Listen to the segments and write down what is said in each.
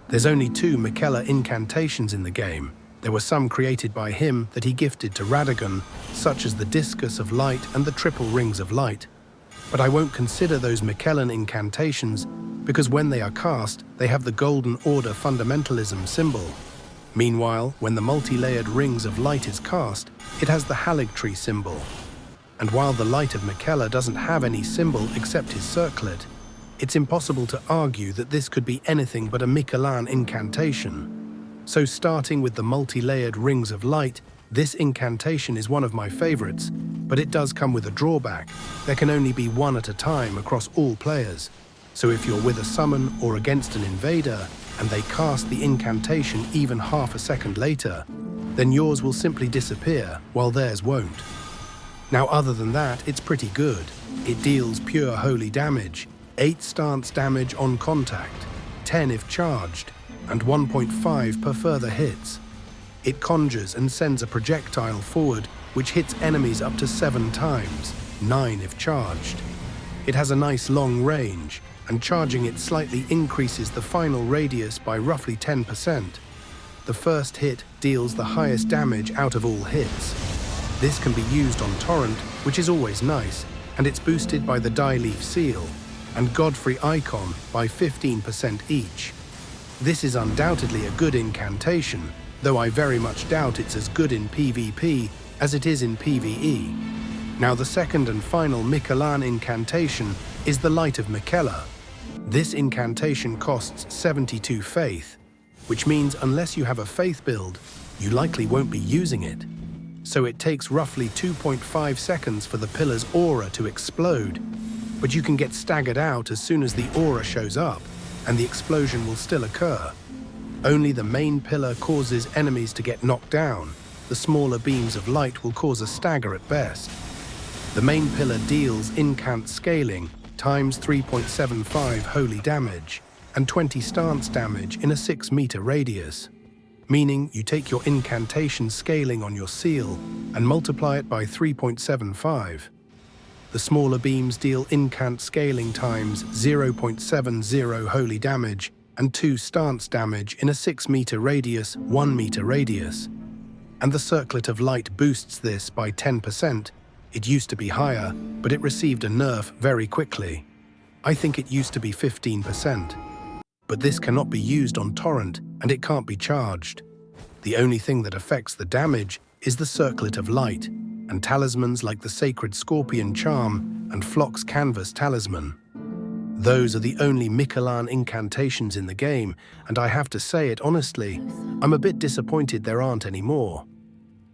There's only 2 Miquellan incantations in the game. There were some created by him that he gifted to Radagon, such as the Discus of Light and the Triple Rings of Light. But I won't consider those Miquellan incantations because when they are cast, they have the Golden Order fundamentalism symbol. Meanwhile, when the multi-layered Rings of Light is cast, it has the Haligtree symbol. And while the Light of Miquellan doesn't have any symbol except his circlet, it's impossible to argue that this could be anything but a Miquellan incantation. So starting with the multi-layered Rings of Light, this incantation is one of my favorites, but it does come with a drawback. There can only be one at a time across all players. So if you're with a summon or against an invader, and they cast the incantation even half a second later, then yours will simply disappear, while theirs won't. Now other than that, it's pretty good. It deals pure holy damage, 8 stance damage on contact, 10 if charged, and 1.5 per further hits. It conjures and sends a projectile forward, which hits enemies up to 7 times, 9 if charged. It has a nice long range, and charging it slightly increases the final radius by roughly 10%. The first hit deals the highest damage out of all hits. This can be used on Torrent, which is always nice, and it's boosted by the Die Leaf Seal and Godfrey Icon by 15% each. This is undoubtedly a good incantation, though I very much doubt it's as good in PvP as it is in PvE. Now the second and final Miquellan incantation is the Light of Miquellan. This incantation costs 72 faith, which means unless you have a faith build, you likely won't be using it. So it takes roughly 2.5 seconds for the pillar's aura to explode, but you can get staggered out as soon as the aura shows up, and the explosion will still occur. Only the main pillar causes enemies to get knocked down. The smaller beams of light will cause a stagger at best. The main pillar deals incant scaling times 3.75 holy damage and 20 stance damage in a 6-meter radius, meaning you take your incantation scaling on your seal and multiply it by 3.75. The smaller beams deal incant scaling times 0.70 holy damage and 2 stance damage in a 6-meter radius, 1-meter radius. And the Circlet of Light boosts this by 10%. It used to be higher, but it received a nerf very quickly. I think it used to be 15%. But this cannot be used on Torrent, and it can't be charged. The only thing that affects the damage is the Circlet of Light, and talismans like the Sacred Scorpion Charm and Flock's Canvas Talisman. Those are the only Miquellan incantations in the game, and I have to say it honestly, I'm a bit disappointed there aren't any more.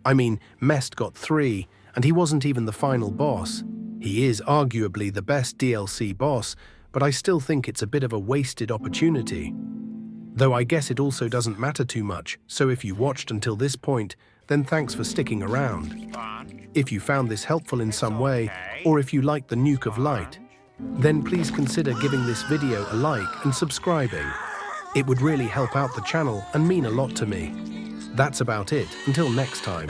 I mean, Mest got 3, and he wasn't even the final boss. He is arguably the best DLC boss, but I still think it's a bit of a wasted opportunity. Though I guess it also doesn't matter too much, so if you watched until this point, then thanks for sticking around. If you found this helpful in some way, or if you like the Nuke of Light, then please consider giving this video a like and subscribing. It would really help out the channel and mean a lot to me. That's about it, until next time.